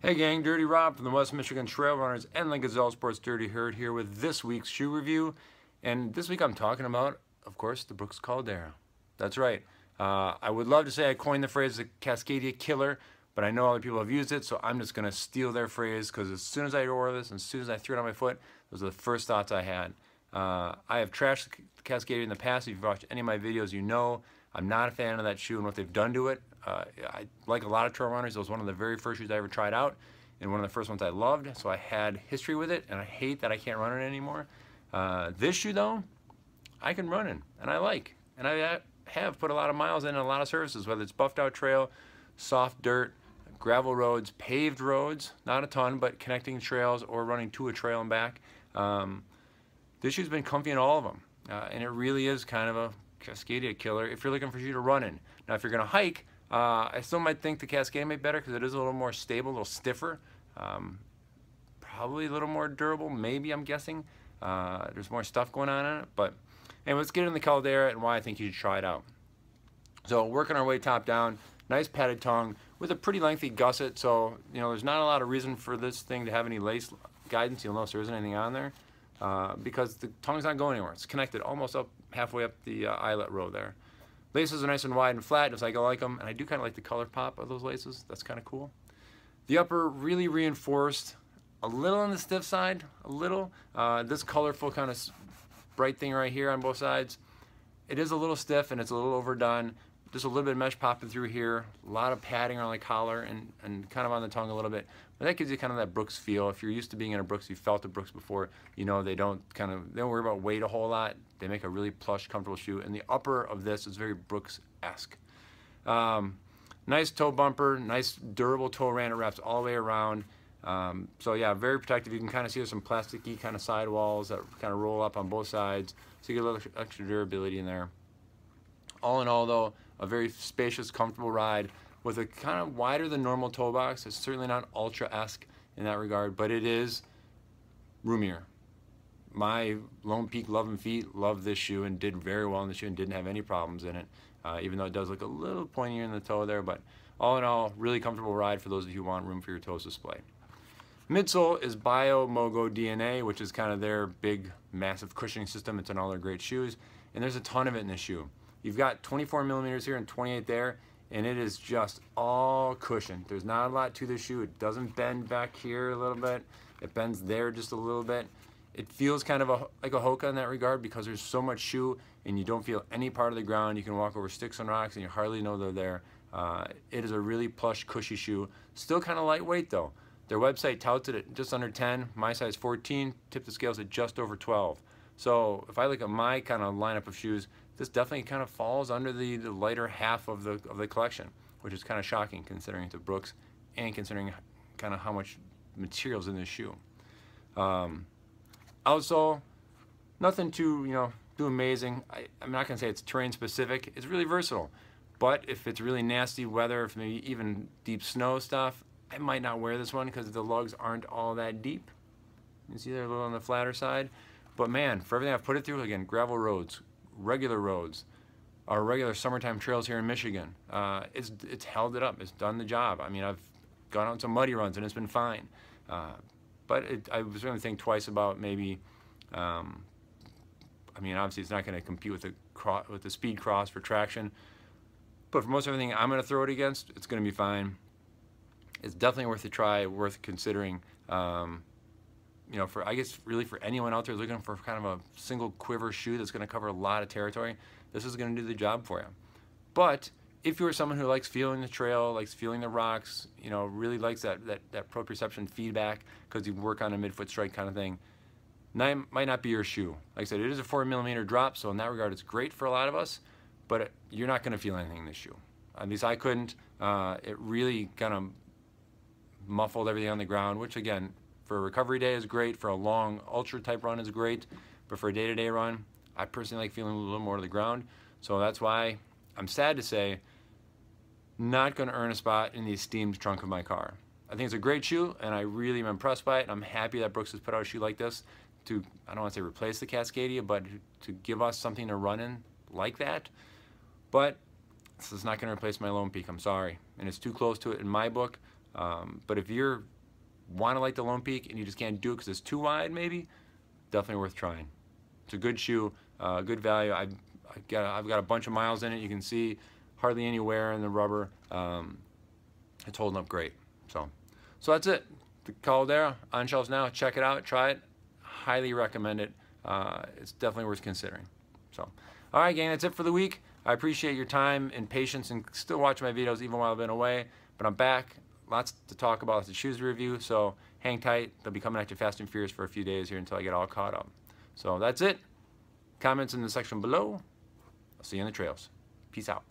Hey gang, Dirty Rob from the West Michigan Trail Runners and the Gazelle Sports Dirty Herd here with this week's shoe review. And this week I'm talking about, of course, the Brooks Caldera. That's right. I would love to say I coined the phrase the Cascadia Killer, but I know other people have used it, so I'm just going to steal their phrase because as soon as I wore this and as soon as I threw it on my foot, those are the first thoughts I had. I have trashed the Cascadia in the past. If you've watched any of my videos, you know I'm not a fan of that shoe and what they've done to it. I like a lot of trail runners. It was one of the very first shoes I ever tried out and one of the first ones I loved, so I had history with it, and I hate that I can't run it anymore. This shoe, though, I can run in, and I like. And I have put a lot of miles in a lot of surfaces, whether it's buffed out trail, soft dirt, gravel roads, paved roads, not a ton, but connecting trails or running to a trail and back. This shoe's been comfy in all of them, and it really is kind of a Cascadia killer if you're looking for a shoe to run in. Now, if you're going to hike, I still might think the Cascadia may be better because it is a little more stable, a little stiffer, probably a little more durable, maybe, I'm guessing. There's more stuff going on in it, but anyway, let's get into the Caldera and why I think you should try it out. So working our way top down, nice padded tongue with a pretty lengthy gusset, so there's not a lot of reason for this thing to have any lace guidance. You'll notice there isn't anything on there because the tongue's not going anywhere. It's connected almost up halfway up the eyelet row there. Laces are nice and wide and flat, just like I like them, and I do kind of like the color pop of those laces. That's kind of cool. The upper really reinforced, a little on the stiff side, a little. This colorful kind of bright thing right here on both sides, it is a little stiff and it's a little overdone. Just a little bit of mesh popping through here, a lot of padding around the collar and kind of on the tongue a little bit. But that gives you kind of that Brooks feel. If you're used to being in a Brooks, you've felt a Brooks before, they don't worry about weight a whole lot. They make a really plush, comfortable shoe. And the upper of this is very Brooks-esque. Nice toe bumper, nice durable toe rand. It wraps all the way around. So yeah, very protective. You can kind of see there's some plasticky kind of sidewalls that kind of roll up on both sides. So you get a little extra durability in there. All in all though, a very spacious, comfortable ride with a kind of wider than normal toe box. It's certainly not ultra-esque in that regard, but it is roomier. My Lone Peak loving feet loved this shoe and did very well in the shoe and didn't have any problems in it, even though it does look a little pointier in the toe there, but all in all, really comfortable ride for those of you who want room for your toes to display. Midsole is Bio Mogo DNA, which is kind of their big, massive cushioning system. It's in all their great shoes, and there's a ton of it in this shoe. You've got 24 millimeters here and 28 there, and it is just all cushion. There's not a lot to this shoe. It doesn't bend back here a little bit. It bends there just a little bit. It feels kind of like a Hoka in that regard because there's so much shoe and you don't feel any part of the ground. You can walk over sticks and rocks and you hardly know they're there. It is a really plush, cushy shoe. Still kind of lightweight though. Their website touts it at just under 10. My size 14, tip the scales at just over 12. So if I look at my kind of lineup of shoes, this definitely kind of falls under the lighter half of the collection, which is kind of shocking considering it's a Brooks and considering kind of how much material's in this shoe. Outsole, nothing too too amazing. I'm not gonna say it's terrain specific. It's really versatile, but if it's really nasty weather, if maybe even deep snow stuff, I might not wear this one because the lugs aren't all that deep. You see they're a little on the flatter side. But man, for everything I've put it through, again, gravel roads, regular roads, our regular summertime trails here in Michigan, it's held it up. It's done the job. I mean, I've gone out on some muddy runs and it's been fine. But I was going to think twice about maybe, I mean, obviously it's not going to compete with the Speed Cross for traction. But for most everything I'm going to throw it against, it's going to be fine. It's definitely worth a try, worth considering. I guess really for anyone out there looking for kind of a single quiver shoe that's going to cover a lot of territory, this is going to do the job for you. But if you're someone who likes feeling the trail, likes feeling the rocks, really likes that proprioception feedback because you work on a midfoot strike kind of thing, might not be your shoe. Like I said, it is a 4 millimeter drop, so in that regard it's great for a lot of us, but you're not going to feel anything in this shoe. At least I couldn't. It really kind of muffled everything on the ground, which again, for a recovery day is great, for a long ultra type run is great, but for a day-to-day run, I personally like feeling a little more to the ground. So that's why I'm sad to say, not going to earn a spot in the esteemed trunk of my car. I think it's a great shoe, and I really am impressed by it, and I'm happy that Brooks has put out a shoe like this to, I don't want to say replace the Cascadia, but to give us something to run in like that. But this is not going to replace my Lone Peak, I'm sorry. And it's too close to it in my book. But if you're want to like the Lone Peak and you just can't do it because it's too wide, maybe, definitely worth trying. It's a good shoe, good value. I've got a bunch of miles in it. You can see hardly any wear in the rubber. It's holding up great. So that's it. The Caldera on shelves now. Check it out. Try it. Highly recommend it. It's definitely worth considering. So, all right, gang, that's it for the week. I appreciate your time and patience and still watching my videos even while I've been away. But I'm back. Lots to talk about, lots of shoes to review. So hang tight. They'll be coming at you fast and furious for a few days here until I get all caught up. So that's it. Comments in the section below. I'll see you on the trails. Peace out.